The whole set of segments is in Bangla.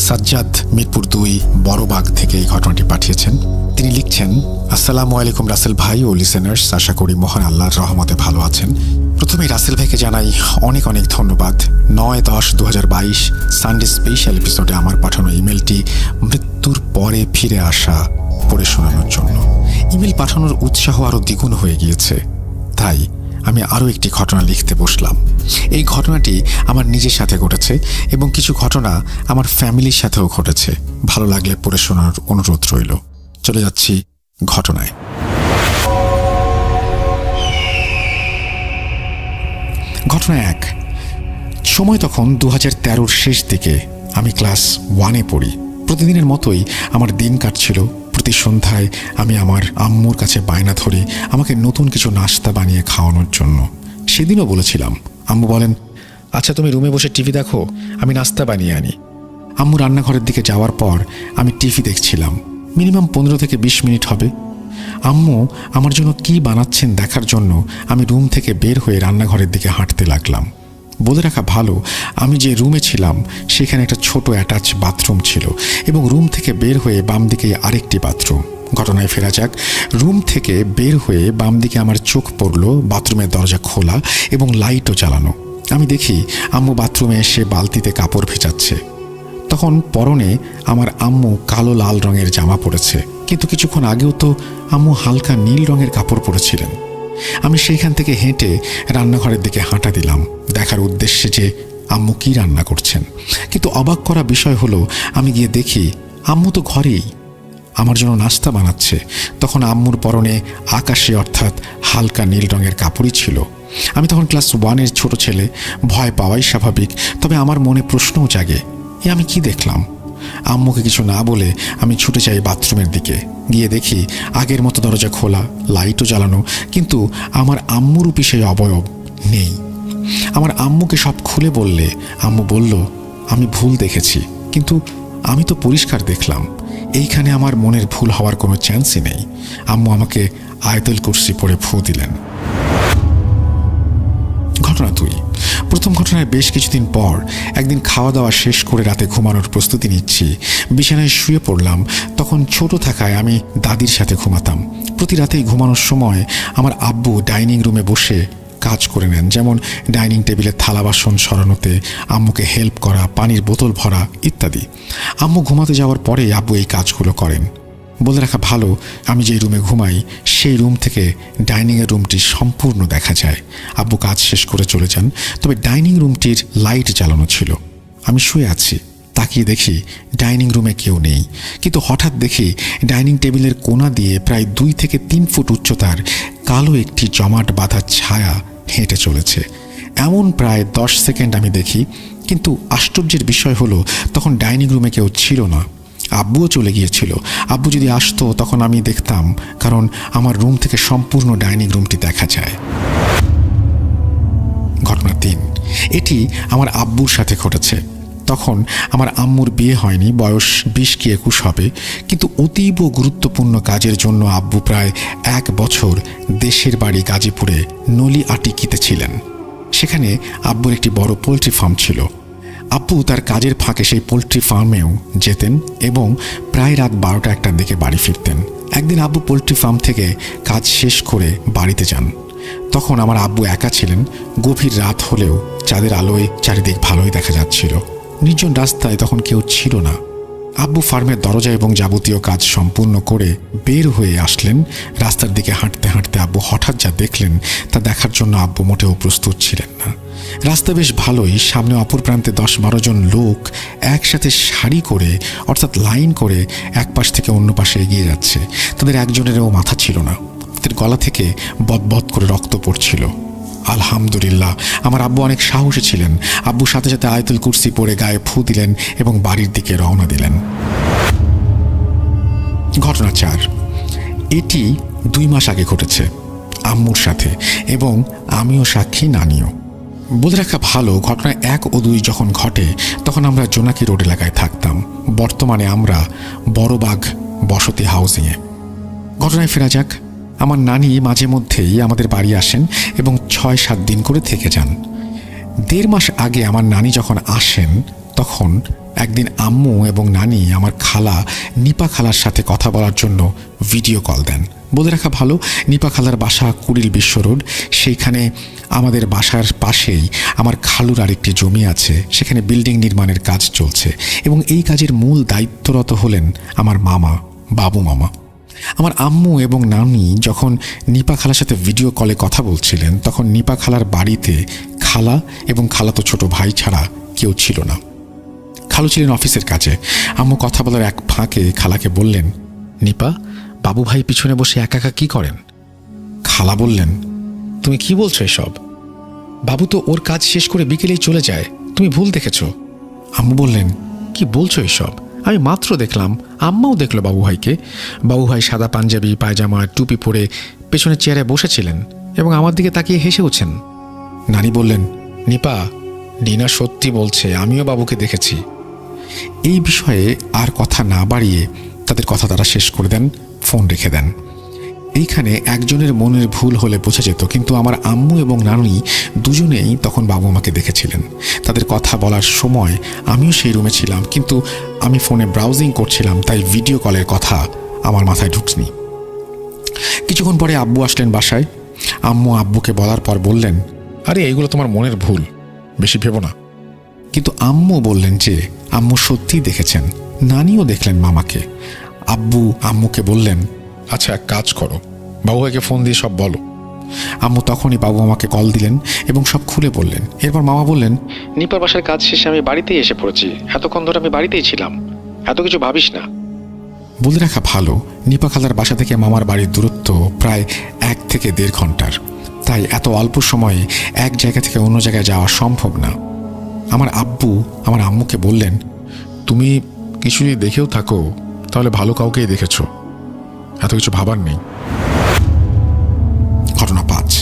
সাজ্জাদ মিরপুর ২ বড়বাগ থেকে এই ঘটনাটি পাঠিয়েছেন। তিনি লিখছেন, আসসালামু আলাইকুম রাসেল ভাই ও লিসেনার্স, আশা করি মহান আল্লাহর রহমতে ভালো আছেন। প্রথমে রাসেল ভাইকে জানাই অনেক অনেক ধন্যবাদ। ৯-১০-২০২২ সানডে স্পেশাল এপিসোডে আমার পাঠানো ইমেলটি মৃত্যুর পরে ফিরে আসা পড়ে শোনানোর জন্য। ইমেল পাঠানোর উৎসাহ আরও দ্বিগুণ হয়ে গিয়েছে, তাই আমি আরও একটি ঘটনা লিখতে বসলাম। এই ঘটনাটি আমার নিজের সাথে ঘটেছে এবং কিছু ঘটনা আমার ফ্যামিলির সাথেও ঘটেছে। ভালো লাগলে পড়ে শোনার অনুরোধ রইল। চলে যাচ্ছি ঘটনায়। ঘটনা ১। সময় তখন ২০১৩-র শেষ দিকে। আমি ক্লাস 1-এ পড়ি। প্রতিদিনের মতোই আমার দিন কাটছিল। প্রতি সন্ধ্যায় আমি আমার আম্মুর কাছে বায়না ধরি আমাকে নতুন কিছু নাস্তা বানিয়ে খাওয়ানোর জন্য। সেদিনও বলেছিলাম। আম্মু বলেন, আচ্ছা তুমি রুমে বসে টিভি দেখো, আমি নাস্তা বানিয়ে আনি। আম্মু রান্নাঘরের দিকে যাওয়ার পর আমি টিভি দেখছিলাম। মিনিমাম 15 থেকে 20 মিনিট হবে। আম্মু আমার জন্য কি বানাচ্ছেন দেখার জন্য আমি রুম থেকে বের হয়ে রান্নাঘরের দিকে হাঁটতে লাগলাম। বলে রাখা ভালো, আমি যে রুমে ছিলাম সেখানে একটা ছোট অ্যাটাচ বাথরুম ছিল এবং রুম থেকে বের হয়ে বাম দিকে আরেকটি বাথরুম। ঘটনায় ফেরা যাক। রুম থেকে বের হয়ে বাম দিকে আমার চোখ পড়ল বাথরুমের দরজা খোলা এবং লাইটও জ্বালানো। আমি দেখি আম্মু বাথরুমে এসে বালতিতে কাপড় ভেজাচ্ছে। তখন পরনে আমার আম্মু কালো লাল রঙের জামা পরেছে, কিন্তু কিছুক্ষণ আগেও তো আম্মু হালকা নীল রঙের কাপড় পরেছিলেন। আমি সেইখান থেকে হেঁটে রান্নাঘরের দিকে হাঁটা দিলাম দেখার উদ্দেশ্যে যে আম্মু কি রান্না করছেন। কিন্তু অবাক করা বিষয় হলো, আমি গিয়ে দেখি আম্মু তো ঘরেই আমার জন্য নাস্তা বানাচ্ছে। তখন আম্মুর পরনে আকাশি অর্থাৎ হালকা নীল রঙের কাপড়ই ছিল। আমি তখন ক্লাস 1-এর ছোট ছেলে, ভয় পাওয়াই স্বাভাবিক। তবে আমার মনে প্রশ্নও জাগে, আমি কি দেখলাম। আম্মুকে কিছু না বলে আমি ছুটে যাই বাথরুমের দিকে। গিয়ে দেখি আগের মতো দরজা খোলা, লাইটও জ্বালানো, কিন্তু আমার আম্মুরূপী সেই অবয়ব নেই। আমার আম্মুকে সব খুলে বললে আম্মু বলল, আমি ভুল দেখেছি, কিন্তু আমি তো পরিষ্কার দেখলাম। এইখানে আমার মনের ভুল হওয়ার কোনো চান্সই নেই। আম্মু আমাকে আয়াতুল কুরসি পড়ে ফু দিলেন। ঘটনা ২। প্রথম ঘটনায় বেশ কিছুদিন পর একদিন খাওয়া দাওয়া শেষ করে রাতে ঘুমানোর প্রস্তুতি নিচ্ছি। বিছানায় শুয়ে পড়লাম। তখন ছোট থাকায় আমি দাদির সাথে ঘুমাতাম। প্রতি রাতেই ঘুমানোর সময় আমার আব্বু ডাইনিং রুমে বসে কাজ করে নেন, যেমন ডাইনিং টেবিলে থালা বাসন সরানোতে, আম্মুকে হেল্প করা, পানির বোতল ভরা ইত্যাদি। আম্মু ঘুমাতে যাওয়ার পরে আব্বু এই কাজগুলো করেন। বলে রাখা ভালো, আমি যেই রুমে ঘুমাই সেই রুম থেকে ডাইনিংয়ের রুমটি সম্পূর্ণ দেখা যায়। আব্বু কাজ শেষ করে চলে যান, তবে ডাইনিং রুমটির লাইট জ্বালানো ছিল। আমি শুয়ে আছি, তাকিয়ে দেখি ডাইনিং রুমে কেউ নেই। কিন্তু হঠাৎ দেখি ডাইনিং টেবিলের কোণা দিয়ে প্রায় 2 থেকে 3 ফুট উচ্চতার কালো একটি জমাট বাঁধা ছায়া হেঁটে চলেছে। এমন প্রায় 10 সেকেন্ড আমি দেখি, কিন্তু আশ্চর্যের বিষয় হলো তখন ডাইনিং রুমে কেউ ছিল না। আব্বুও চলে গিয়েছিল। আব্বু যদি আসতো তখন আমি দেখতাম, কারণ আমার রুম থেকে সম্পূর্ণ ডাইনিং রুমটি দেখা যায়। ঘটনা ৩। এটি আমার আব্বুর সাথে ঘটেছে। তখন আমার আম্মুর বিয়ে হয়নি, বয়স 20 কি 21 হবে। কিন্তু অতীব গুরুত্বপূর্ণ কাজের জন্য আব্বু প্রায় 1 বছর দেশের বাড়ি গাজীপুরে নলি আটিকিতে ছিলেন। সেখানে আব্বুর একটি বড় পোলট্রি ফার্ম ছিল। আব্বু তার কাজের ফাঁকে সেই পোলট্রি ফার্মেও যেতেন এবং প্রায় রাত 12টা-1টার দিকে বাড়ি ফিরতেন। একদিন আব্বু পোলট্রি ফার্ম থেকে কাজ শেষ করে বাড়িতে যান। তখন আমার আব্বু একা ছিলেন। গভীর রাত হলেও চাঁদের আলোয় চারিদিক ভালোই দেখা যাচ্ছিল। নির্জন রাস্তায় তখন কেউ ছিল না। আব্বু ফার্মের দরজা এবং যাবতীয় কাজ সম্পূর্ণ করে বের হয়ে আসলেন। রাস্তার দিকে হাঁটতে হাঁটতে আব্বু হঠাৎ যা দেখলেন তা দেখার জন্য আব্বু মোটেও প্রস্তুত ছিলেন না। রাস্তা বেশ ভালোই, সামনে অপর প্রান্তে 10-12 জন লোক একসাথে সারি করে অর্থাৎ লাইন করে এক পাশ থেকে অন্য পাশে এগিয়ে যাচ্ছে। তাদের একজনেরও মাথা ছিল না। তাদের গলা থেকে বদবদ করে রক্ত পড়ছিল। আলহামদুলিল্লাহ, আমার আব্বু অনেক সাহসী ছিলেন। আব্বু সাথে সাথে আয়াতুল কুরসি পড়ে গায়ে ফু দিলেন এবং বাড়ির দিকে রওনা দিলেন। ঘটনা ৪। এটি 2 মাস আগে ঘটেছে আম্মুর সাথে, এবং আমিও সাক্ষী, নানিও। বলে রাখা ভালো, ঘটনা 1 ও 2 যখন ঘটে তখন আমরা জোনাকি রোড এলাকায় থাকতাম। বর্তমানে আমরা বড়বাগ বসতি হাউজিংয়ে। ঘটনায় ফেরা যাক। আমার নানি মাঝে মধ্যেই আমাদের বাড়ি আসেন এবং 6-7 দিন করে থেকে যান। 1.5 মাস আগে আমার নানি যখন আসেন তখন একদিন আম্মু এবং নানি আমার খালা নিপা খালার সাথে কথা বলার জন্য ভিডিও কল দেন। বলে রাখা ভালো, নিপা খালার বাসা কুড়িল বিশ্ব রোড। সেইখানে আমাদের বাসার পাশেই আমার খালুর আরেকটি জমি আছে, সেখানে বিল্ডিং নির্মাণের কাজ চলছে এবং এই কাজের মূল দায়িত্বরত হলেন আমার মামা, বাবু মামা। আমার আম্মু এবং নানি যখন নিপা খালার সাথে ভিডিও কলে কথা বলছিলেন, তখন নিপা খালার বাড়িতে খালা এবং খালাতো ছোট ভাই ছাড়া কেউ ছিল না। খালু ছিলেন অফিসের কাজে। আম্মু কথা বলার এক ফাঁকে খালাকে বললেন, নিপা, বাবু ভাই পিছনে বসে একা একা কি করেন? খালা বললেন, তুমি কি বলছো এসব? বাবু তো ওর কাজ শেষ করে বিকেলেই চলে যায়, তুমি ভুল দেখেছ। আম্মু বললেন, কি বলছো এসব? আমি মাত্র দেখলাম, আম্মাও দেখলো বাবু ভাইকে। বাবু ভাই সাদা পাঞ্জাবি, পায়জামা, টুপি পরে পেছনে চেয়ারে বসেছিলেন এবং আমার দিকে তাকিয়ে হেসেওছেন। নানি বললেন, নিপা, ডিনা সত্যি বলছে, আমিও বাবুকে দেখেছি। এই বিষয়ে আর কথা না বাড়িয়ে তাদের কথা তারা শেষ করে দেন, ফোন রেখে দেন। এইখানে একজনের মনের ভুল হলে বোঝা যেত, কিন্তু আমার আম্মু এবং নানি দুজনেই তখন বাবু আমাকে দেখেছিলেন। তাদের কথা বলার সময় আমিও সেই রুমে ছিলাম, কিন্তু আমি ফোনে ব্রাউজিং করছিলাম, তাই ভিডিও কলের কথা আমার মাথায় ঢুকনি। কিছুক্ষণ পরে আব্বু আসলেন বাসায়। আম্মু আব্বুকে বলার পর বললেন, আরে এইগুলো তোমার মনের ভুল, বেশি ভেবো না। কিন্তু আম্মু বললেন যে আম্মু সত্যিই দেখেছেন, নানিও দেখলেন মামাকে। আব্বু আম্মুকে বললেন, আচ্ছা এক কাজ করো, বাবু ভাইকে ফোন দিয়ে সব বলো। আম্মু তখনই বাবু আমাকে কল দিলেন এবং সব খুলে বললেন। এরপর মামা বললেন, নিপার বাসার কাজ শেষে আমি বাড়িতেই এসে পড়েছি, এতক্ষণ ধরে আমি বাড়িতেই ছিলাম, এত কিছু ভাবিস না। বলে রাখা ভালো, নিপা খালার বাসা থেকে মামার বাড়ির দূরত্ব প্রায় 1 থেকে 1.5 ঘন্টার, তাই এত অল্প সময়ে এক জায়গা থেকে অন্য জায়গায় যাওয়া সম্ভব না। আমার আব্বু আমার আম্মুকে বললেন, তুমি কিছু যদি দেখেও থাকো তাহলে ভালো কাউকেই দেখেছো, এত কিছু ভাবার নেই। ঘটনা 5।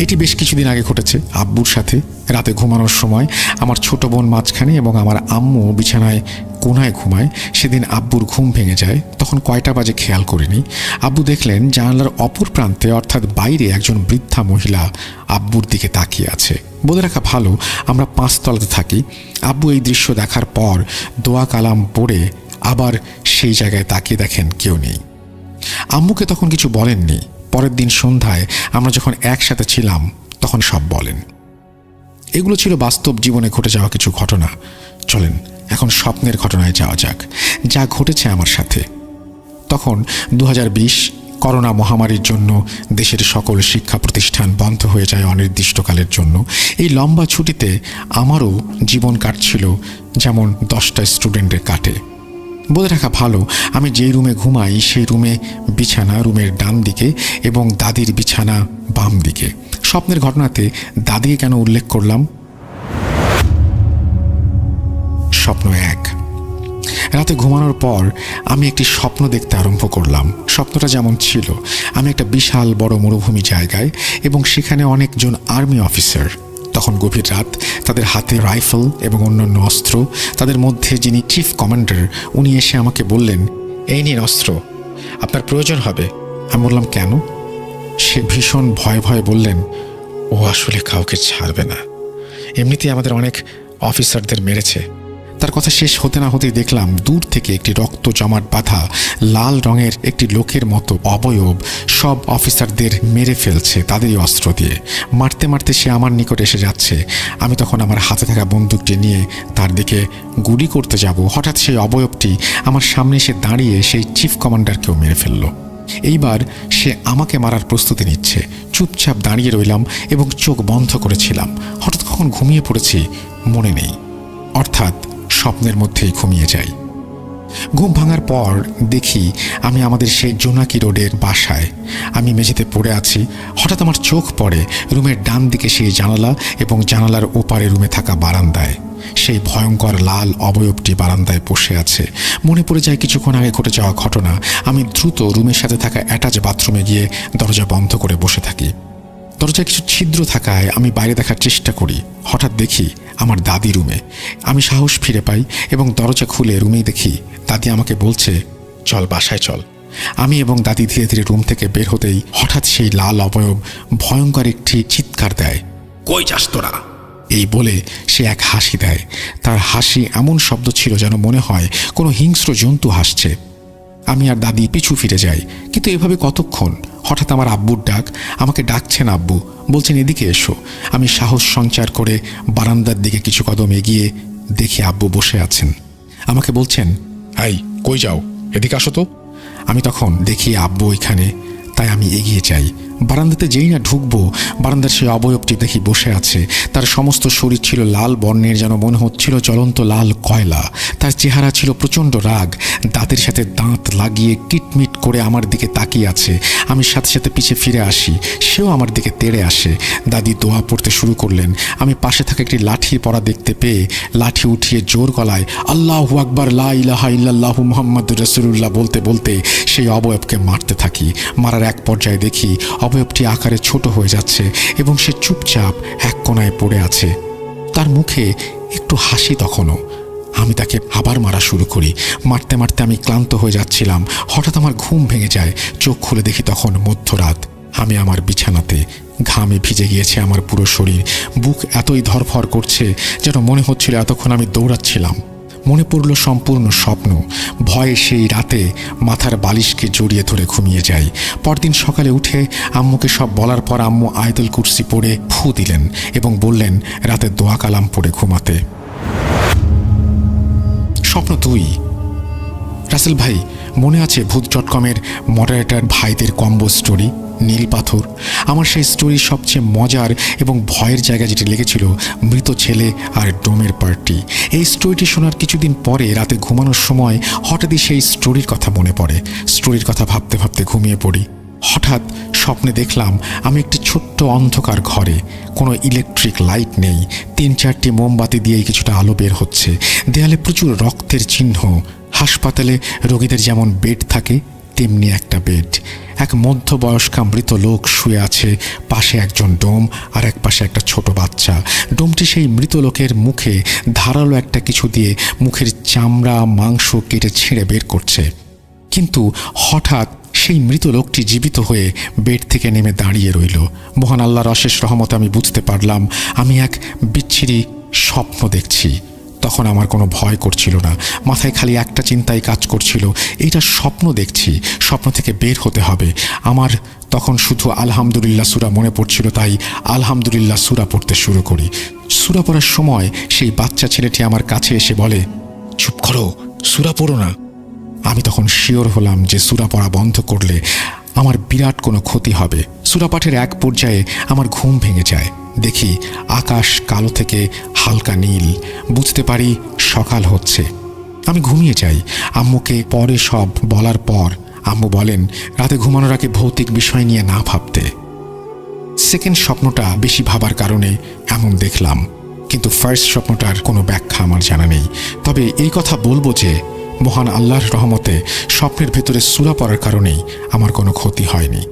এটি বেশ কিছুদিন আগে ঘটেছে আব্বুর সাথে। রাতে ঘুমানোর সময় আমার ছোট বোন মাঝখানে এবং আমার আম্মু বিছানায় কোনায় ঘুমায়। সেদিন আব্বুর ঘুম ভেঙে যায়। তখন কয়টা বাজে খেয়াল করিনি। আব্বু দেখলেন জানালার অপর প্রান্তে, অর্থাৎ বাইরে, একজন বৃদ্ধা মহিলা আব্বুর দিকে তাকিয়ে আছে। বলে রাখা ভালো, আমরা 5 তলাতে থাকি। আব্বু এই দৃশ্য দেখার পর দোয়া কালাম পড়ে আবার সেই জায়গায় তাকিয়ে দেখেন কেউ নেই। আম্মুকে তখন কিছু বলেননি। পরের দিন সন্ধ্যায় আমরা যখন একসাথে ছিলাম তখন সব বলেন। এগুলো ছিল বাস্তব জীবনে ঘটে যাওয়া কিছু ঘটনা। চলেন এখন স্বপ্নের ঘটনায় যাওয়া যাক, যা ঘটেছে আমার সাথে। তখন 2020 করোনা মহামারীর জন্য দেশের সকল শিক্ষা প্রতিষ্ঠান বন্ধ হয়ে যায় অনির্দিষ্টকালের জন্য। এই লম্বা ছুটিতে আমারও জীবন কাটছিল যেমন 10টা স্টুডেন্টের কাটে। বলে রাখা ভালো, আমি যেই রুমে ঘুমাই সেই রুমে বিছানা রুমের ডান দিকে এবং দাদির বিছানা বাম দিকে। স্বপ্নের ঘটনাতে দাদিকে কেন উল্লেখ করলাম? স্বপ্ন 1। রাতে ঘুমানোর পর আমি একটি স্বপ্ন দেখতে আরম্ভ করলাম। স্বপ্নটা যেমন ছিল, আমি একটা বিশাল বড় মরুভূমি জায়গায় এবং সেখানে অনেকজন আর্মি অফিসার। তখন গভীর রাত, তাদের হাতে রাইফেল এবং অন্যান্য অস্ত্র। তাদের মধ্যে যিনি চিফ কমান্ডার, উনি এসে আমাকে বললেন, এই নিন অস্ত্র, আপনার প্রয়োজন হবে। আমি বললাম, কেন? সে ভীষণ ভয়ে ভয়ে বললেন, ও আসলে কাউকে ছাড়বে না, এমনিতেই আমাদের অনেক অফিসারদের মেরেছে। তার কথা শেষ হতে না হতেই দেখলাম দূর থেকে একটি রক্ত জমাট বাঁধা লাল রঙের একটি লোকের মতো অবয়ব সব অফিসারদের মেরে ফেলছে তাদেরই অস্ত্র দিয়ে। মারতে মারতে সে আমার নিকট এসে যাচ্ছে। আমি তখন আমার হাতে থাকা বন্দুকটি নিয়ে তার দিকে গুলি করতে যাব, হঠাৎ সেই অবয়বটি আমার সামনে এসে দাঁড়িয়ে সেই চিফ কমান্ডারকেও মেরে ফেলল। এইবার সে আমাকে মারার প্রস্তুতি নিচ্ছে। চুপচাপ দাঁড়িয়ে রইলাম এবং চোখ বন্ধ করেছিলাম। হঠাৎ কখন ঘুমিয়ে পড়েছি মনে নেই, অর্থাৎ স্বপ্নের মধ্যেই ঘুমিয়ে যাই। ঘুম ভাঙার পর দেখি আমি আমাদের সেই জোনাকি রোডের বাসায়। আমি মেঝেতে পড়ে আছি। হঠাৎ আমার চোখ পড়ে রুমের ডান দিকে সেই জানালা এবং জানালার ওপারে রুমে থাকা বারান্দায়। সেই ভয়ঙ্কর লাল অবয়বটি বারান্দায় বসে আছে। মনে পড়ে যায় কিছুক্ষণ আগে ঘটে যাওয়া ঘটনা। আমি দ্রুত রুমের সাথে থাকা অ্যাটাচ বাথরুমে গিয়ে দরজা বন্ধ করে বসে থাকি। দরজায় কিছু ছিদ্র থাকায় আমি বাইরে দেখার চেষ্টা করি। হঠাৎ দেখি আমার দাদি রুমে। আমি সাহস ফিরে পাই এবং দরজা খুলে রুমেই দেখি দাদি আমাকে বলছে, চল বাসায় চল। আমি এবং দাদি ধীরে ধীরে রুম থেকে বের হতেই হঠাৎ সেই লাল অবয়ব ভয়ঙ্কর একটি চিৎকার দেয়, কই যাস তোরা? এই বলে সে এক হাসি দেয়। তার হাসি এমন শব্দ ছিল যেন মনে হয় কোনো হিংস্র জন্তু হাসছে। আমি আর দাদি পিছু ফিরে যাই, কিন্তু এভাবে কতক্ষণ? হঠাৎ আমার আব্বুর ডাক। আমাকে ডাকছেন আব্বু, বলছেন এদিকে এসো। আমি সাহস সঞ্চার করে বারান্দার দিকে কিছু কদম এগিয়ে দেখি আব্বু বসে আছেন। আমাকে বলছেন, এই কই যাও, এদিকে আসো তো। আমি তখন দেখি আব্বু এখানে, তাই আমি এগিয়ে যাই। বারান্দাতে যেই না ঢুকবো, বারান্দার সেই অবয়বটি দেখি বসে আছে। তার সমস্ত শরীর ছিল লাল বর্ণের, যেন মনে হচ্ছিল জ্বলন্ত লাল কয়লা। তার চেহারা ছিল প্রচণ্ড রাগ, দাঁতের সাথে দাঁত লাগিয়ে কিটমিট করে আমার দিকে তাকিয়ে আছে। আমি সাথে সাথে পিছে ফিরে আসি, সেও আমার দিকে তেড়ে আসে। দাদি দোয়া পড়তে শুরু করলেন। আমি পাশে থাকা একটি লাঠি পড়া দেখতে পেয়ে লাঠি উঠিয়ে জোর গলায় আল্লাহু আকবার লা ইলাহা ইল্লাল্লাহু মুহাম্মাদুর রাসূলুল্লাহ বলতে বলতে সেই অবয়বকে মারতে থাকি। মারার এক পর্যায়ে দেখি অবয়বটি আকারে ছোট হয়ে যাচ্ছে এবং সে চুপচাপ এক কোণায় পড়ে আছে। তার মুখে একটু হাসি তখনও। আমি তাকে আবার মারা শুরু করি। মারতে মারতে আমি ক্লান্ত হয়ে যাচ্ছিলাম। হঠাৎ আমার ঘুম ভেঙে যায়। চোখ খুলে দেখি তখন মধ্যরাত। আমি আমার বিছানাতে, ঘামে ভিজে গিয়েছে আমার পুরো শরীর। বুক এতই ধরফর করছে যেন মনে হচ্ছিল এতক্ষণ আমি দৌড়াচ্ছিলাম। মনে পড়ল সম্পূর্ণ স্বপ্ন। ভয়ে সেই রাতে মাথার বালিশকে জড়িয়ে ধরে ঘুমিয়ে যাই। পরদিন সকালে উঠে আম্মুকে সব বলার পর আম্মু আয়াতুল কুরসি পড়ে ফু দিলেন এবং বললেন রাতে দোয়া কালাম পড়ে ঘুমাতে। স্বপ্ন 2। রাসেল ভাই, মনে আছে ভূত.কমের মডারেটর ভাইদের কম্বো স্টোরি নীল পাথর? আমার সেই স্টোরির সবচেয়ে মজার এবং ভয়ের জায়গা যেটি লেগেছিল মৃত ছেলে আর ডোমের পার্টি। এই স্টোরিটি শোনার কিছুদিন পরে রাতে ঘুমানোর সময় হঠাৎই সেই স্টোরির কথা মনে পড়ে। স্টোরির কথা ভাবতে ভাবতে ঘুমিয়ে পড়ি। হঠাৎ স্বপ্নে দেখলাম আমি একটি ছোট্ট অন্ধকার ঘরে, কোনো ইলেকট্রিক লাইট নেই, 3-4টি মোমবাতি দিয়েই কিছুটা আলো বের হচ্ছে। দেয়ালে প্রচুর রক্তের চিহ্ন। হাসপাতালে রোগীদের যেমন বেড থাকে তেমনি একটা বেড। এক মধ্যবয়স্কা মৃত লোক শুয়ে আছে, পাশে একজন ডোম আর এক পাশে একটা ছোট বাচ্চা। ডোমটি সেই মৃত লোকের মুখে ধারালো একটা কিছু দিয়ে মুখের চামড়া মাংস কেটে ছিঁড়ে বের করছে। কিন্তু হঠাৎ সেই মৃত লোকটি জীবিত হয়ে বেড থেকে নেমে দাঁড়িয়ে রইল। মহান আল্লাহর অশেষ রহমতে আমি বুঝতে পারলাম আমি এক বিচ্ছিরি স্বপ্ন দেখছি। তখন আমার কোনো ভয় করছিল না, মাথায় খালি একটা চিন্তাই কাজ করছিল, এইটা স্বপ্ন দেখছি, স্বপ্ন থেকে বের হতে হবে। আমার তখন শুধু আলহামদুলিল্লাহ সূরা মনে পড়ছিল, তাই আলহামদুলিল্লাহ সূরা পড়তে শুরু করি। সূরা পড়ার সময় সেই বাচ্চা ছেলেটি আমার কাছে এসে বলে, চুপ করো, সূরা পড়ো না। আমি তখন শিওর হলাম যে সূরা পড়া বন্ধ করলে আমার বিরাট কোনো ক্ষতি হবে। সূরা পাঠের এক পর্যায়ে আমার ঘুম ভেঙে যায়। দেখি আকাশ কালো থেকে হালকা নীল। বুঝতে পারি সকাল হচ্ছে। আমি ঘুমিয়ে যাই। আম্মুকে পরে সব বলার পর আম্মু বলেন রাতে ঘুমানোর আগে ভৌতিক বিষয় নিয়ে না ভাবতে। সেকেন্ড স্বপ্নটা বেশি ভাবার কারণে এমন দেখলাম, কিন্তু ফার্স্ট স্বপ্নটার কোনো ব্যাখ্যা আমার জানা নেই। তবে এই কথা বলবো যে মহান আল্লাহর রহমতে স্বপ্নের ভেতরে সূরা পড়ার কারণেই আমার কোনো ক্ষতি হয়নি।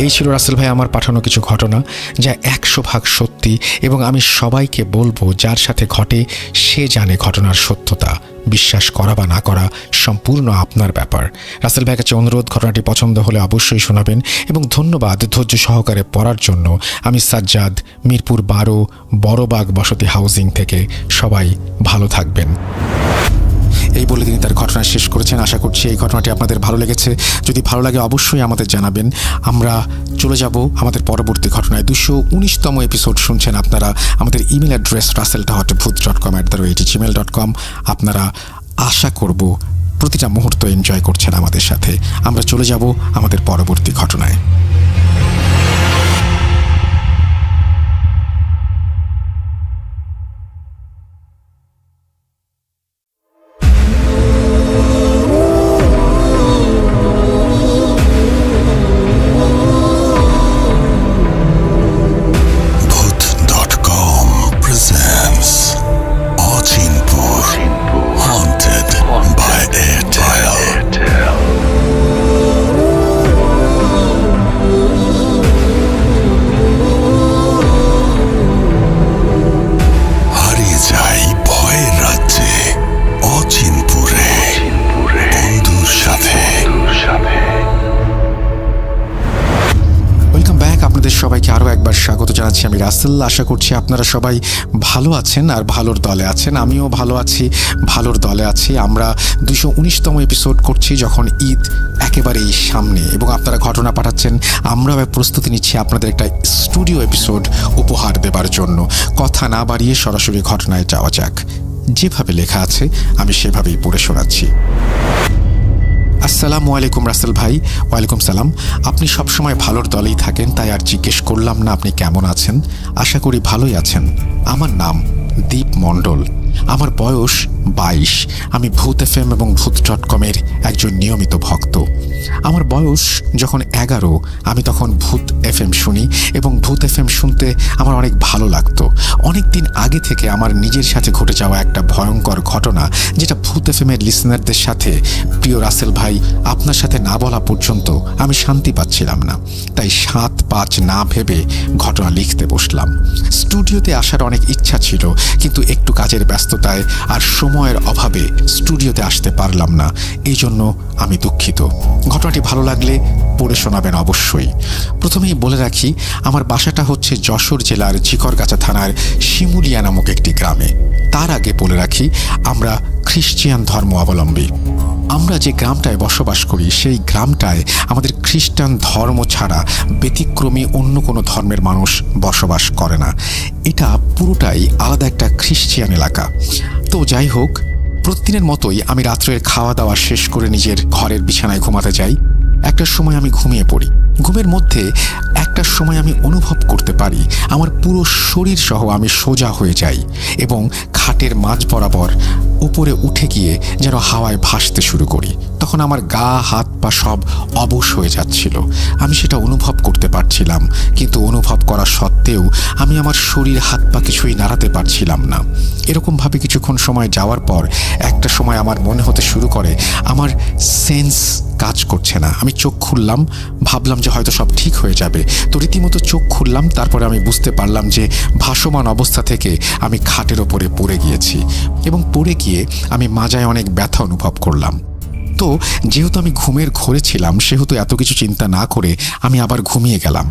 এই ছিল রাসেল ভাই আমার পাঠানো কিছু ঘটনা, যা 100% সত্যি, এবং আমি সবাইকে বলবো যার সাথে ঘটে সে জানে ঘটনার সত্যতা। বিশ্বাস করা বা না করা সম্পূর্ণ আপনার ব্যাপার। রাসেল ভাইয়ের কাছে অনুরোধ, ঘটনাটি পছন্দ হলে অবশ্যই শোনাবেন, এবং ধন্যবাদ ধৈর্য সহকারে পড়ার জন্য। আমি সাজ্জাদ, মিরপুর 12 বড়বাগ বসতি হাউজিং থেকে। সবাই ভালো থাকবেন। এই বলে তিনি তার ঘটনা শেষ করেছেন। আশা করছি এই ঘটনাটি আপনাদের ভালো লেগেছে। যদি ভালো লাগে অবশ্যই আমাদের জানাবেন। আমরা চলে যাব আমাদের পরবর্তী ঘটনায়। 219তম এপিসোড শুনছেন আপনারা। আমাদের ইমেল অ্যাড্রেস raseltahotbhoot.com@gmail.com। আপনারা আশা করব প্রতিটা মুহূর্ত এনজয় করছেন আমাদের সাথে। আমরা চলে যাব আমাদের পরবর্তী ঘটনায়। Airtel. আমি রাসেল। আশা করছি আপনারা সবাই ভালো আছেন আর ভালোর দলে আছেন। আমিও ভালো আছি, ভালোর দলে আছি। আমরা 219তম এপিসোড করছি যখন ঈদ একেবারেই সামনে, এবং আপনারা ঘটনা পাঠাচ্ছেন। আমরাও প্রস্তুতি নিচ্ছি আপনাদের একটা স্টুডিও এপিসোড উপহার দেবার জন্য। কথা না বাড়িয়ে সরাসরি ঘটনায় যাওয়া যাক। যেভাবে লেখা আছে আমি সেভাবেই পড়ে শোনাচ্ছি। আসসালামু আলাইকুম রাসেল ভাই। ওয়ালাইকুম সালাম। আপনি সবসময় ভালোর দলেই থাকেন, তাই আর জিজ্ঞেস করলাম না আপনি কেমন আছেন। আশা করি ভালোই আছেন। আমার নাম দীপ মণ্ডল, আমার বয়স 22। আমি ভূত এফএম এবং ভূত.com-এর একজন নিয়মিত ভক্ত। আমার বয়স যখন 11 আমি তখন ভূত এফএম শুনি, এবং ভূত এফএম শুনতে আমার অনেক ভালো লাগতো। অনেক দিন আগে থেকে আমার নিজের সাথে ঘটে যাওয়া একটা ভয়ঙ্কর ঘটনা, যেটা ভূত এফএমের লিসনারদের সাথে, প্রিয় রাসেল ভাই, আপনার সাথে না বলা পর্যন্ত আমি শান্তি পাচ্ছিলাম না। তাই 7-5 না ভেবে ঘটনা লিখতে বসলাম। স্টুডিওতে আসার অনেক ইচ্ছা ছিল, কিন্তু একটু কাজের ব্যস্ততায় আর সময়ের অভাবে স্টুডিওতে আসতে পারলাম না। এই জন্য আমি দুঃখিত। ঘটনাটি ভালো লাগলে পড়ে শোনাবেন অবশ্যই। প্রথমেই বলে রাখি, আমার বাসাটা হচ্ছে যশোর জেলার ঝিকরগাছা থানার শিমুলিয়া নামক একটি গ্রামে। তার আগে বলে রাখি, আমরা খ্রিস্টান ধর্ম অবলম্বী। আমরা যে গ্রামটায় বসবাস করি সেই গ্রামটায় আমাদের খ্রিস্টান ধর্ম ছাড়া ব্যতিক্রমী অন্য কোনো ধর্মের মানুষ বসবাস করে না। এটা পুরোটাই আলাদা একটা খ্রিস্টান এলাকা। তো যাই হোক, প্রতিদিনের মতোই আমি রাত্রের খাওয়া দাওয়া শেষ করে নিজের ঘরের বিছানায় ঘুমাতে যাই। একটা সময় আমি ঘুমিয়ে পড়ি। ঘুমের মধ্যে একটা সময় আমি অনুভব করতে পারি আমার পুরো শরীর সহ আমি সোজা হয়ে যাই, এবং খাটের মাঝ বরাবর উপরে উঠে গিয়ে যেন হাওয়ায় ভাসতে শুরু করি। তখন আমার গা, হাত পা সব অবশ হয়ে যাচ্ছিল। আমি সেটা অনুভব করতে পারছিলাম, কিন্তু অনুভব করা সত্ত্বেও আমি আমার শরীর, হাত পা কিছুই নাড়াতে পারছিলাম না। এরকমভাবে কিছুক্ষণ সময় যাওয়ার পর একটা সময় আমার মনে হতে শুরু করে আমার সেন্স কাজ করছে না। আমি চোখ খুললাম, ভাবলাম যে হয়তো সব ঠিক হয়ে যাবে। তো রীতিমতো চোখ খুললাম। তারপরে আমি বুঝতে পারলাম যে ভাসমান অবস্থা থেকে আমি খাটের ওপরে পড়ে গিয়েছি, এবং পড়ে গিয়ে আমি মাজায় অনেক ব্যথা অনুভব করলাম। তো যেহেতু আমি ঘুমের ঘোরে ছিলাম, সেহেতু এত কিছু চিন্তা না করে আমি আবার ঘুমিয়ে গেলাম।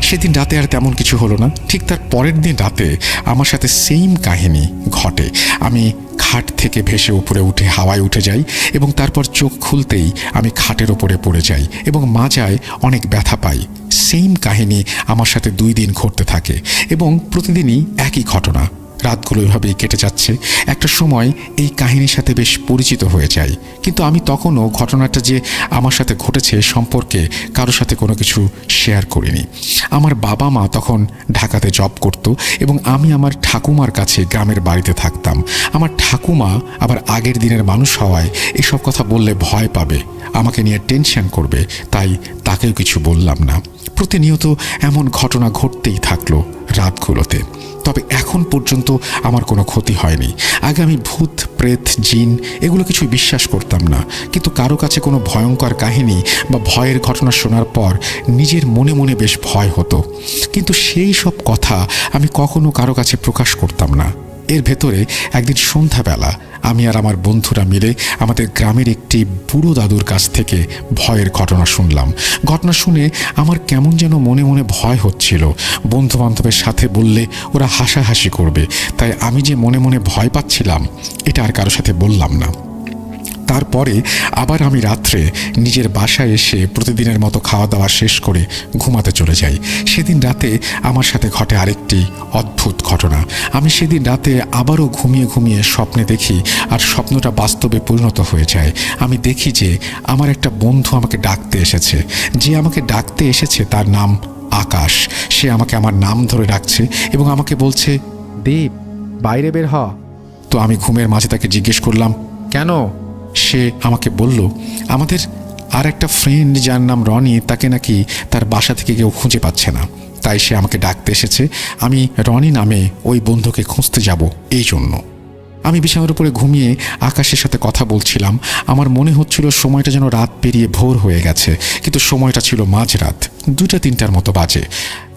সেদিন রাতে আর তেমন কিছু হলো না। ঠিক তার পরের দিন রাতে আমার সাথে সেম কাহিনী ঘটে। আমি খাট থেকে ভেসে উপরে উঠে হাওয়ায় উঠে যাই, এবং তারপর চোখ খুলতেই আমি খাটের ওপরে পড়ে যাই এবং মাজায় অনেক ব্যথা পাই। সেম কাহিনী আমার সাথে 2 দিন ঘটতে থাকে, এবং প্রতিদিনই একই ঘটনা। রাতগুলো এভাবেই কেটে যাচ্ছে। একটা সময় এই কাহিনীর সাথে বেশ পরিচিত হয়ে যায়, কিন্তু আমি তখনও ঘটনাটা যে আমার সাথে ঘটেছে সম্পর্কে কারোর সাথে কোনো কিছু শেয়ার করিনি। আমার বাবা মা তখন ঢাকাতে জব করত, এবং আমি আমার ঠাকুমার কাছে গ্রামের বাড়িতে থাকতাম। আমার ঠাকুমা আবার আগের দিনের মানুষ হওয়ায় এসব কথা বললে ভয় পাবে, আমাকে নিয়ে টেনশন করবে, তাই তাকেও কিছু বললাম না। প্রতিনিয়ত এমন ঘটনা ঘটতেই থাকলো রাতগুলোতে। তবে এখন পর্যন্ত আমার কোনো ক্ষতি হয়নি। আগে আমি ভূত, প্রেত, জিন এগুলো কিছুই বিশ্বাস করতাম না, কিন্তু কারো কাছে কোনো ভয়ঙ্কর কাহিনী বা ভয়ের ঘটনা শোনার পর নিজের মনে মনে বেশ ভয় হতো, কিন্তু সেই সব কথা আমি কখনো কারো কাছে প্রকাশ করতাম না। এর ভেতরে একদিন সন্ধ্যাবেলা আমি আর আমার বন্ধুরা মিলে আমাদের গ্রামের একটি বুড়ো দাদুর কাছ থেকে ভয়ের ঘটনা শুনলাম। ঘটনা শুনে আমার কেমন যেন মনে মনে ভয় হচ্ছিল। বন্ধু বান্ধবের সাথে বললে ওরা হাসাহাসি করবে, তাই আমি যে মনে মনে ভয় পাচ্ছিলাম এটা আর কারোর সাথে বললাম না। তারপরে আবার আমি রাত্রে নিজের বাসায় এসে প্রতিদিনের মতো খাওয়া দাওয়া শেষ করে ঘুমাতে চলে যাই। সেদিন রাতে আমার সাথে ঘটে আরেকটি অদ্ভুত ঘটনা। আমি সেদিন রাতে আবারও ঘুমিয়ে ঘুমিয়ে স্বপ্নে দেখি, আর স্বপ্নটা বাস্তবে পরিণত হয়ে যায়। আমি দেখি যে আমার একটা বন্ধু আমাকে ডাকতে এসেছে। যে আমাকে ডাকতে এসেছে তার নাম আকাশ। সে আমাকে আমার নাম ধরে ডাকছে এবং আমাকে বলছে, দীপ, বাইরে বের হ। তো আমি ঘুমের মাঝে তাকে জিজ্ঞেস করলাম, কেন? সে আমাকে বলল, আমাদের আর একটা ফ্রেন্ড যার নাম রনি, তাকে নাকি তার বাসা থেকে কেউ খুঁজে পাচ্ছে না, তাই সে আমাকে ডাকতে এসেছে। আমি রনি নামে ওই বন্ধুকে খুঁজতে যাব এই জন্য। আমি বিছানার উপরে ঘুমিয়ে আকাশের সাথে কথা বলছিলাম। আমার মনে হচ্ছিল সময়টা যেন রাত পেরিয়ে ভোর হয়ে গেছে, কিন্তু সময়টা ছিল মাঝরাত, 2টা-3টার মতো বাজে।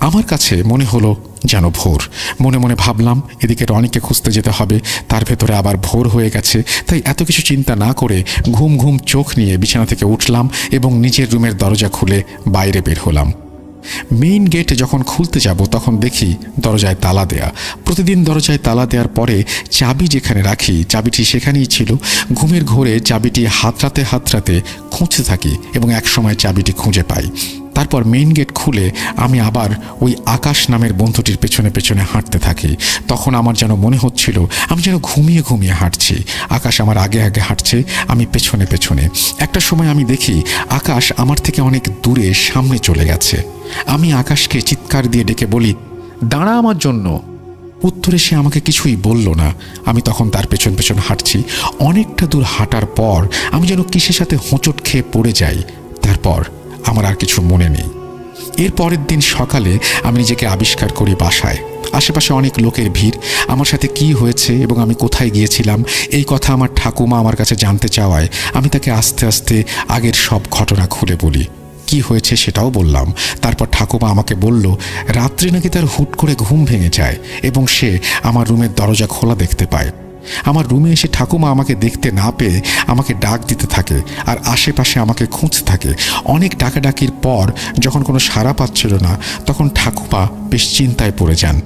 আমার কাছে মনে হলো যেন ভোর। মনে মনে ভাবলাম এদিকে রনিকে খুঁজতে যেতে হবে, তার ভেতরে আবার ভোর হয়ে গেছে। তাই এত কিছু চিন্তা না করে ঘুম ঘুম চোখ নিয়ে বিছানা থেকে উঠলাম এবং নিজের রুমের দরজা খুলে বাইরে বের হলাম। মেইন গেট যখন খুলতে যাব তখন দেখি দরজায় তালা দেয়া। প্রতিদিন দরজায় তালা দেওয়ার পরে চাবি যেখানে রাখি চাবিটি সেখানেই ছিল। ঘুমের ঘোরে চাবিটি হাতড়াতে খুঁজতে থাকি এবং একসময় চাবিটি খুঁজে পাই। তারপর মেইন গেট খুলে আমি আবার ওই আকাশ নামের বন্ধুটির পেছনে পেছনে হাঁটতে থাকি। তখন আমার যেন মনে হচ্ছিল আমি যেন ঘুমিয়ে ঘুমিয়ে হাঁটছি। আকাশ আমার আগে আগে হাঁটছে, আমি পেছনে পেছনে। একটা সময় আমি দেখি আকাশ আমার থেকে অনেক দূরে সামনে চলে গেছে। আমি আকাশকে চিৎকার দিয়ে ডেকে বলি, দাঁড়া আমার জন্য। উত্তরে সে আমাকে কিছুই বলল না। আমি তখন তার পেছন পেছন হাঁটছি। অনেকটা দূর হাঁটার পর আমি যেন কিসের সাথে হোঁচট খেয়ে পড়ে যাই। তারপর আমার আর কিছু মনে নেই। এর পরের দিন সকালে আমি নিজেকে আবিষ্কার করি বাসায়। আশেপাশে অনেক লোকের ভিড়। আমার সাথে কি হয়েছে এবং আমি কোথায় গিয়েছিলাম এই কথা আমার ঠাকুমা আমার কাছে জানতে চাওয়ায় আমি তাকে আস্তে আস্তে আগের সব ঘটনা খুলে বলি। কি হয়েছে সেটাও বললাম। তারপর ঠাকুমা আমাকে বলল রাত্রে নাকি তার হুট করে ঘুম ভেঙে যায় এবং সে আমার রুমের দরজা খোলা দেখতে পায়। আমার রুমে এসে ঠাকুমা আমাকে দেখতে না পেয়ে আমাকে ডাক দিতে থাকে আর আশেপাশে আমাকে খুঁজতে থাকে। অনেক ডাকাডাকির পর যখন কোনো সাড়া পাচ্ছিল না তখন ঠাকুমা বেশ চিন্তায় পড়ে যান।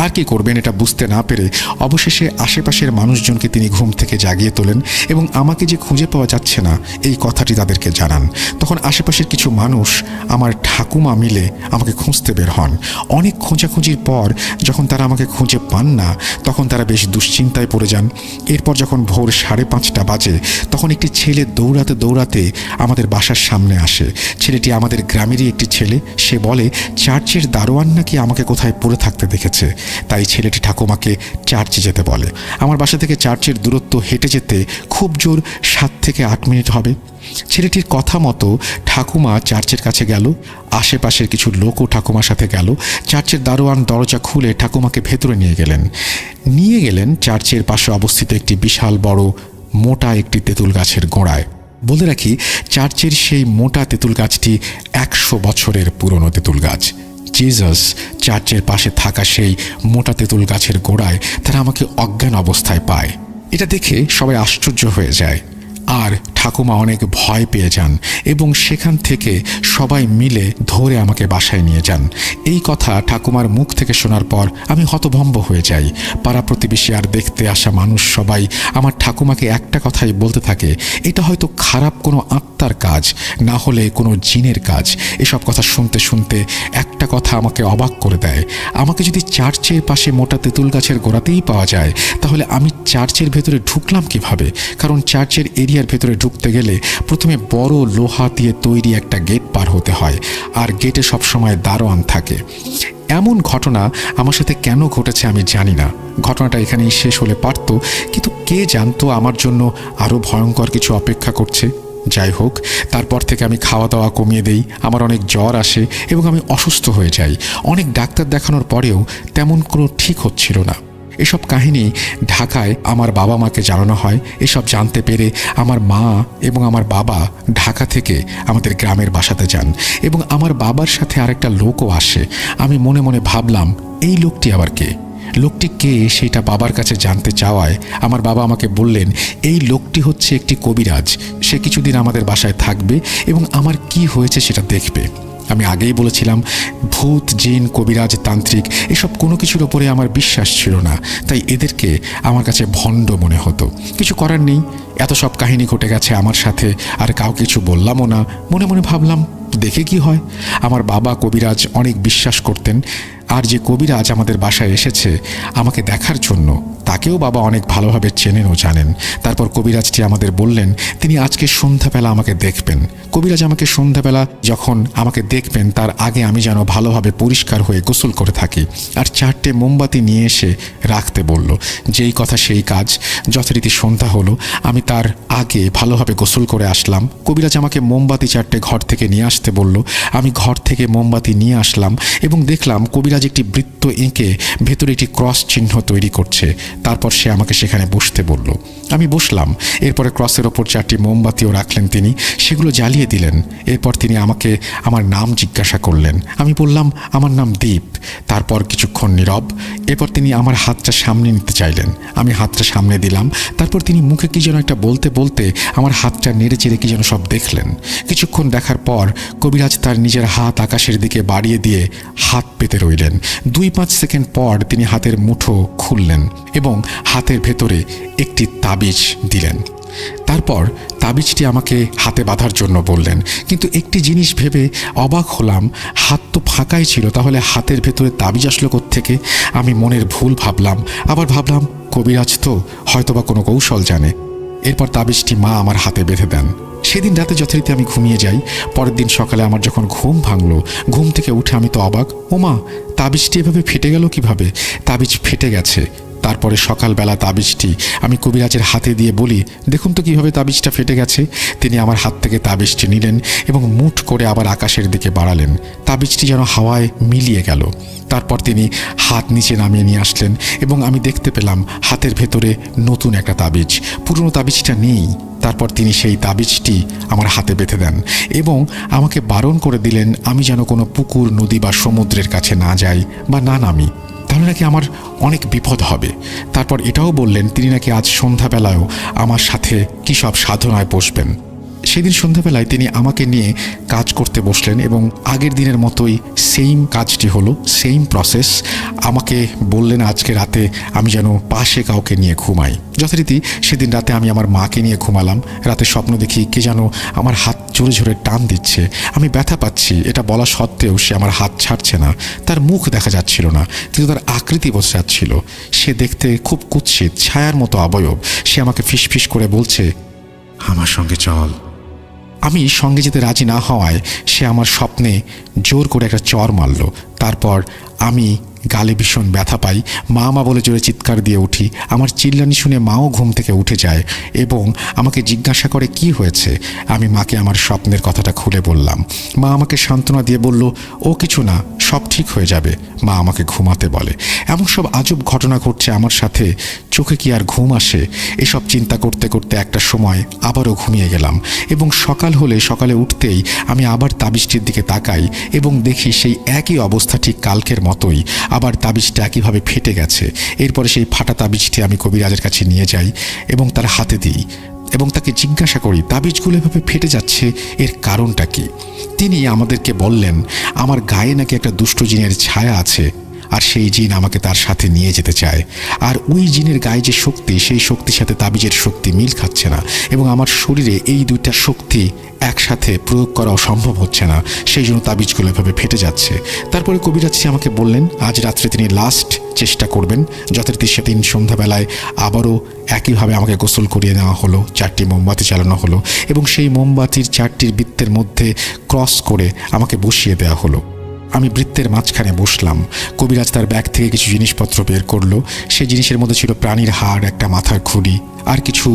আর কি করবেন এটা বুঝতে না পেরে অবশেষে আশেপাশের মানুষজনকে তিনি ঘুম থেকে জাগিয়ে তোলেন এবং আমাকে যে খুঁজে পাওয়া যাচ্ছে না এই কথাটি তাদেরকে জানান। তখন আশেপাশের কিছু মানুষ আমার ঠাকুমা মিলে আমাকে খুঁজতে বের হন। অনেক খোঁজাখুঁজির পর যখন তারা আমাকে খুঁজে পান না তখন তারা বেশ দুশ্চিন্তায় পড়ে যান। এরপর যখন ভোর 5:30 বাজে তখন একটি ছেলে দৌড়াতে দৌড়াতে আমাদের বাসার সামনে আসে। ছেলেটি আমাদের গ্রামেরই একটি ছেলে। সে বলে চার্চের দারোয়ান নাকি আমাকে কোথায় পড়ে থাকতে দেখেছে। তাই ছেলেটি ঠাকুমাকে চার্চে যেতে বলে। আমার বাসা থেকে চার্চের দূরত্ব হেঁটে যেতে খুব জোর 7 থেকে 8 মিনিট হবে। ছেলেটির কথা মতো ঠাকুমা চার্চের কাছে গেল। আশেপাশের কিছু লোকও ঠাকুমার সাথে গেল। চার্চের দারোয়ান দরজা খুলে ঠাকুমাকে ভেতরে নিয়ে গেলেন চার্চের পাশে অবস্থিত একটি বিশাল বড় মোটা একটি তেঁতুল গাছের গোড়ায়। বলে রাখি চার্চের সেই মোটা তেঁতুল গাছটি 100 বছরের পুরনো তেঁতুল গাছ। জিসাস চার্চের পাশে থাকা সেই মোটা তেঁতুল গাছের গোড়ায় তারা আমাকে অজ্ঞান অবস্থায় পায়। এটা দেখে সবাই আশ্চর্য হয়ে যায় আর ঠাকুমা অনেক ভয় পেয়ে যান এবং সেখান থেকে সবাই মিলে ধরে আমাকে বাসায় নিয়ে যান। এই কথা ঠাকুমার মুখ থেকে শোনার পর আমি হতভম্ব হয়ে যাই। পাড়া প্রতিবেশী আর দেখতে আসা মানুষ সবাই আমার ঠাকুমাকে একটা কথাই বলতে থাকে, এটা হয়তো খারাপ কোনো আত্মার কাজ, না হলে কোনো জিনের কাজ। এসব কথা শুনতে শুনতে একটা কথা আমাকে অবাক করে দেয়। আমাকে যদি চার্চের পাশে মোটা তেঁতুল গাছের গোড়াতেই পাওয়া যায় তাহলে আমি চার্চের ভেতরে ঢুকলাম কিভাবে? কারণ চার্চের এরিয়ার ভেতরে ঢুকতে গেলে প্রথমে বড় লোহা দিয়ে তৈরি একটা গেট পার হতে হয় আর গেটে সবসময় দারোয়ান থাকে। এমন ঘটনা আমার সাথে কেন ঘটেছে আমি জানি না। ঘটনাটা এখানেই শেষ হলে পারত, কিন্তু কে জানতো আমার জন্য আরও ভয়ঙ্কর কিছু অপেক্ষা করছে। যাই হোক, তারপর থেকে আমি খাওয়া দাওয়া কমিয়ে দেই। আমার অনেক জ্বর আসে এবং আমি অসুস্থ হয়ে যাই। অনেক ডাক্তার দেখানোর পরেও তেমন কোনো ঠিক হচ্ছিল না। এসব কাহিনী ঢাকায় আমার বাবা মাকে জানানো হয়। এসব জানতে পেরে আমার মা এবং আমার বাবা ঢাকা থেকে আমাদের গ্রামের বাসাতে যান এবং আমার বাবার সাথে আরেকটা লোকও আসে। আমি মনে মনে ভাবলাম এই লোকটি আবার কে? লোকটি কে সেটা বাবার কাছে জানতে চাওয়ায় আমার বাবা আমাকে বললেন এই লোকটি হচ্ছে একটি কবিরাজ। সে কিছুদিন আমাদের বাসায় থাকবে এবং আমার কি হয়েছে সেটা দেখবে। আমি আগেই বলেছিলাম ভূত, জিন, কবিরাজ, তান্ত্রিক এসব কোনো কিছুর ওপরে আমার বিশ্বাস ছিল না। তাই এদেরকে আমার কাছে ভণ্ড মনে হতো। কিছু করার নেই, এত সব কাহিনী ঘটে গেছে আমার সাথে, আর কাউকে কিছু বললামও না। মনে মনে ভাবলাম দেখে কি হয়। আমার বাবা কবিরাজ অনেক বিশ্বাস করতেন, আর যে কবিরাজ আমাদের বাসায় এসেছে আমাকে দেখার জন্য তাকেও বাবা অনেক ভালোভাবে চেনেন ও জানেন। তারপর কবিরাজটি আমাদের বললেন তিনি আজকে সন্ধ্যাবেলা আমাকে দেখবেন। কবিরাজ আমাকে সন্ধ্যাবেলা যখন আমাকে দেখবেন তার আগে আমি যেন ভালোভাবে পরিষ্কার হয়ে গোসল করে থাকি আর 4টে মোমবাতি নিয়ে এসে রাখতে বলল। যেই কথা সেই কাজ। যথারীতি সন্ধ্যা হলো, আমি তার আগে ভালোভাবে গোসল করে আসলাম। কবিরাজ আমাকে মোমবাতি 4টে ঘর থেকে নিয়ে আসতে বলল। আমি ঘর থেকে মোমবাতি নিয়ে আসলাম এবং দেখলাম কবিরাজ একটি বৃত্ত এঁকে ভেতরে একটি ক্রস চিহ্ন তৈরি করছে। তারপর সে আমাকে সেখানে বসতে বলল। আমি বসলাম। এরপরে ক্রসের ওপর 4টি মোমবাতিও রাখলেন তিনি, সেগুলো জ্বালিয়ে দিলেন। এরপর তিনি আমাকে আমার নাম জিজ্ঞাসা করলেন। আমি বললাম আমার নাম দীপ। তারপর কিছুক্ষণ নীরব। এরপর তিনি আমার হাতটা সামনে নিতে চাইলেন। আমি হাতটা সামনে দিলাম। তারপর তিনি মুখে কি যেন একটা বলতে বলতে আমার হাতটা নেড়ে চেড়ে কি যেন সব দেখলেন। কিছুক্ষণ দেখার পর কবিরাজ তার নিজের হাত আকাশের দিকে বাড়িয়ে দিয়ে হাত পেতে রইলেন। 2-5 সেকেন্ড পর তিনি হাতের মুঠো খুললেন এবং হাতের ভেতরে একটি তাবিজ দিলেন। তারপর তাবিজটি আমাকে হাতে বাঁধার জন্য বললেন, কিন্তু একটি জিনিস ভেবে অবাক হলাম, হাত তো ফাঁকাই ছিল, তাহলে হাতের ভেতরে তাবিজ আসলো কোত্থেকে? আমি মনের ভুল ভাবলাম, আবার ভাবলাম কবিরাজ তো হয়তোবা কোনো কৌশল জানে। এরপর তাবিজটি মা আমার হাতে বেঁধে দেন। সেদিন রাতে যথারীতি আমি ঘুমিয়ে যাই। পরের দিন সকালে আমার যখন ঘুম ভাঙলো, ঘুম থেকে উঠে আমি তো অবাক, ওমা তাবিজটি এভাবে ফেটে গেল কিভাবে? তাবিজ ফেটে গেছে। তারপরে সকালবেলা তাবিজটি আমি কবিরাজের হাতে দিয়ে বলি, দেখুন তো কীভাবে তাবিজটা ফেটে গেছে। তিনি আমার হাত থেকে তাবিজটি নিলেন এবং মুঠ করে আবার আকাশের দিকে বাড়ালেন। তাবিজটি যেন হাওয়ায় মিলিয়ে গেল। তারপর তিনি হাত নিচে নামিয়ে নিয়ে আসলেন এবং আমি দেখতে পেলাম হাতের ভেতরে নতুন একটা তাবিজ, পুরনো তাবিজটা নেই। তারপর তিনি সেই তাবিজটি আমার হাতে বেঁধে দেন এবং আমাকে বারণ করে দিলেন আমি যেন কোনো পুকুর, নদী বা সমুদ্রের কাছে না যাই বা না নামি, তাহলে নাকি আমার অনেক বিপদ হবে। তারপর এটাও বললেন তিনি নাকি আজ সন্ধ্যাবেলায়ও আমার সাথে কী সব সাধনায় বসবেন। সেদিন সন্ধ্যাবেলায় তিনি আমাকে নিয়ে কাজ করতে বসলেন এবং আগের দিনের মতোই সেম কাজটি হলো, সেম প্রসেস। আমাকে বললেন আজকে রাতে আমি যেন পাশে কাউকে নিয়ে ঘুমাই। যথারীতি সেদিন রাতে আমি আমার মাকে নিয়ে ঘুমালাম। রাতে স্বপ্ন দেখি কে যেন আমার হাত জোরে জোরে টান দিচ্ছে। আমি ব্যথা পাচ্ছি, এটা বলা সত্ত্বেও সে আমার হাত ছাড়ছে না। তার মুখ দেখা যাচ্ছিল না, কিন্তু তার আকৃতি বোঝা যাচ্ছিল। সে দেখতে খুব কুৎসিত, ছায়ার মতো অবয়ব। সে আমাকে ফিসফিস করে বলছে, আমার সঙ্গে চল। আমি সঙ্গে যেতে রাজি না হওয়ায় সে আমার স্বপ্নে জোর করে একটা চর মারল। তারপর আমি গালে ভীষণ ব্যথা পাই। মা মা বলে জোরে চিৎকার দিয়ে উঠি। আমার চিল্লানি শুনে মাও ঘুম থেকে উঠে যায় এবং আমাকে জিজ্ঞাসা করে কি হয়েছে। আমি মাকে আমার স্বপ্নের কথাটা খুলে বললাম। মা আমাকে সান্ত্বনা দিয়ে বলল, ও কিছু না, সব ঠিক হয়ে যাবে। মা আমাকে ঘুমাতে বলে। এমন সব আজব ঘটনা ঘটছে আমার সাথে, চোখে কি আর ঘুম আসে? এসব চিন্তা করতে করতে একটা সময় আবারও ঘুমিয়ে গেলাম এবং সকাল হলে সকালে উঠতেই আমি আবার তাবিজটির দিকে তাকাই এবং দেখি সেই একই অবস্থা ঠিক কালকের মতোই। আবার তাবিজটা একইভাবে ফেটে গেছে। এরপরে সেই ফাটা তাবিজটি আমি কবিরাজের কাছে নিয়ে যাই এবং তার হাতে দিই এবং তাকে জিজ্ঞাসা করি তাবিজগুলো এভাবে ফেটে যাচ্ছে, এর কারণটা কি? তিনি আমাদেরকে বললেন আমার গায়ে নাকি একটা দুষ্ট জিনের ছায়া আছে আর সেই জিন আমাকে তার সাথে নিয়ে যেতে চায়। আর ওই জিনের গায়ে যে শক্তি, সেই শক্তির সাথে তাবিজের শক্তি মিল খাচ্ছে না এবং আমার শরীরে এই দুইটা শক্তি একসাথে প্রয়োগ করা সম্ভব হচ্ছে না। সেই জন্য তাবিজগুলো এভাবে ফেটে যাচ্ছে। তারপরে কবিরাজটি আমাকে বললেন আজ রাত্রে তিনি লাস্ট চেষ্টা করবেন। যথারীতি সেদিন সন্ধ্যাবেলায় আবারও একইভাবে আমাকে গোসল করিয়ে নেওয়া হলো। 4টি মোমবাতি চালানো হলো এবং সেই মোমবাতির 4টির বৃত্তের মধ্যে ক্রস করে আমাকে বসিয়ে দেওয়া হলো। আমি বৃত্তের মাঝখানে বসলাম। কবিরাজ তার ব্যাগ থেকে কিছু জিনিসপত্র বের করলো। সেই জিনিসের মধ্যে ছিল প্রাণীর হাড়, একটা মাথার খুলি আর কিছু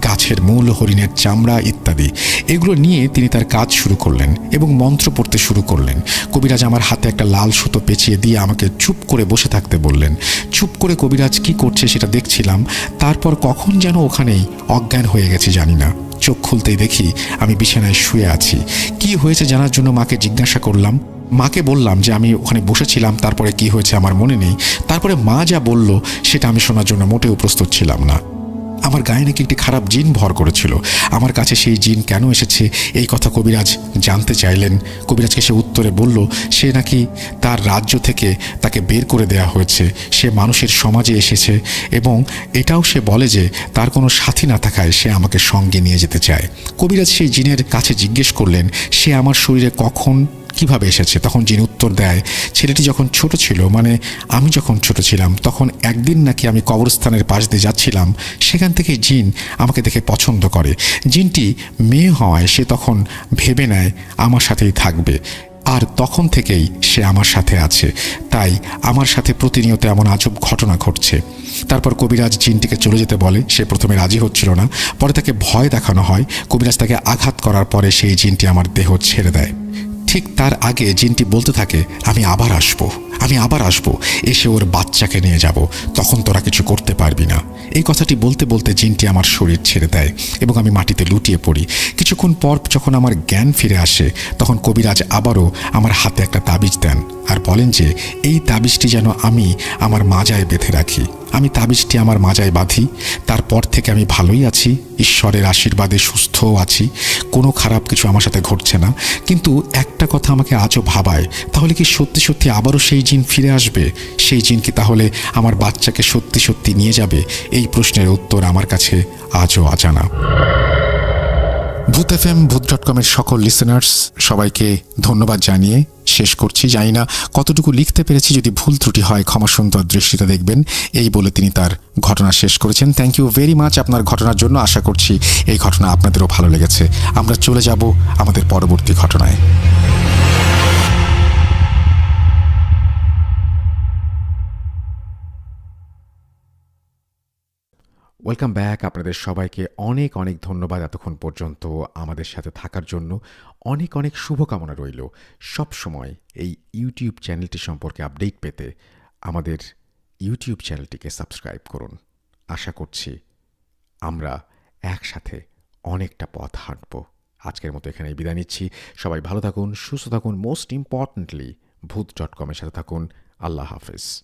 গাছের মূল, হরিণের চামড়া ইত্যাদি। এগুলো নিয়ে তিনি তার কাজ শুরু করলেন এবং মন্ত্র পড়তে শুরু করলেন। কবিরাজ আমার হাতে একটা লাল সুতো পেঁচিয়ে দিয়ে আমাকে চুপ করে বসে থাকতে বললেন। চুপ করে কবিরাজ কি করছে সেটা দেখছিলাম। তারপর কখন যেন ওখানেই অজ্ঞান হয়ে গেছে জানি না। চোখ খুলতেই দেখি আমি বিছানায় শুয়ে আছি। কি হয়েছে জানার জন্য মাকে জিজ্ঞাসা করলাম। মাকে বললাম যে আমি ওখানে বসেছিলাম, তারপরে কি হয়েছে আমার মনে নেই। তারপরে মা যা বলল সেটা আমি শোনার জন্য মোটেও প্রস্তুত ছিলাম না। আমার গায়ে নাকি একটি খারাপ জিন ভর করেছিল। আমার কাছে সেই জিন কেন এসেছে এই কথা কবিরাজ জানতে চাইলেন। কবিরাজকে সে উত্তরে বলল সে নাকি তার রাজ্য থেকে তাকে বের করে দেওয়া হয়েছে, সে মানুষের সমাজে এসেছে এবং এটাও সে বলে যে তার কোনো সাথী না থাকায় সে আমাকে সঙ্গে নিয়ে যেতে চায়। কবিরাজ সেই জিনের কাছে জিজ্ঞেস করলেন সে আমার শরীরে কখন কিভাবে এসেছে। তখন জিন উত্তর দেয় ছেলেটি যখন ছোট ছিল, মানে আমি যখন ছোট ছিলাম, তখন একদিন নাকি আমি কবরস্থানের পাশ দিয়ে যাচ্ছিলাম, সেখান থেকে জিন আমাকে দেখে পছন্দ করে। জিনটি মেয়ে হওয়ায় সে তখন ভেবে নেয় আমার সাথেই থাকবে আর তখন থেকেই সে আমার সাথে আছে। তাই আমার সাথে প্রতিনিয়ত এমন আজব ঘটনা ঘটছে। তারপর কবিরাজ জিনটিকে চলে যেতে বলে। সে প্রথমে রাজি হচ্ছিল না, পরে তাকে ভয় দেখানো হয়। কবিরাজ তাকে আঘাত করার পরে সেই জিনটি আমার দেহ ছেড়ে দেয়। ঠিক তার আগে জিনটি বলতে থাকে, আমি আবার আসবো, আমি আবার আসবো, এসে ওর বাচ্চাকে নিয়ে যাব, তখন তোরা কিছু করতে পারবি না। এই কথাটি বলতে বলতে জিনটি আমার শরীর ছেড়ে দেয় এবং আমি মাটিতে লুটিয়ে পড়ি। কিছুক্ষণ পর যখন আমার জ্ঞান ফিরে আসে, তখন কবিরাজ আবারও আমার হাতে একটা তাবিজ দেন আর বলেন যে এই তাবিজটি যেন আমি আমার মাজায় বেঁধে রাখি। আমি তাবিজটি আমার মাজায় বাঁধি। তারপর থেকে আমি ভালোই আছি, ঈশ্বরের আশীর্বাদে সুস্থও আছি, কোনো খারাপ কিছু আমার সাথে ঘটছে না। কিন্তু একটা কথা আমাকে আজও ভাবায়, তাহলে কি সত্যি সত্যি আবারও সেই জিন ফিরে আসবে? সেই জিন কি তাহলে আমার বাচ্চাকে সত্যি সত্যি নিয়ে যাবে? এই প্রশ্নের উত্তর আমার কাছে আজও অজানা। ভূত FM, ভূত.com-এর সকল লিসেনার্স সবাইকে ধন্যবাদ জানিয়ে শেষ করছি। জানি না কতটুকু লিখতে পেরেছি, যদি ভুল ত্রুটি হয় ক্ষমা সুন্দর দৃষ্টিতে দেখবেন, এই বলে তিনি তার ঘটনা শেষ করেছেন। থ্যাংক ইউ ভেরি মাচ আপনার ঘটনার জন্য। আশা করছি এই ঘটনা আপনাদেরও ভালো লেগেছে। আমরা চলে যাব আমাদের পরবর্তী ঘটনায়। Welcome back. আপনাদের সবাইকে অনেক অনেক ধন্যবাদ এতক্ষণ পর্যন্ত আমাদের সাথে থাকার জন্য। অনেক অনেক শুভকামনা রইল। সব সময় এই ইউটিউব চ্যানেলটি সম্পর্কে আপডেট পেতে আমাদের ইউটিউব চ্যানেলটিকে সাবস্ক্রাইব করুন। আশা করছি আমরা একসাথে অনেকটা পথ হাঁটব। আজকের মতো এখানেই বিদায় নিচ্ছি। সবাই ভালো থাকুন, সুস্থ থাকুন, মোস্ট ইম্পর্ট্যান্টলি ভূত.com-এর সাথে থাকুন। আল্লাহ হাফেজ।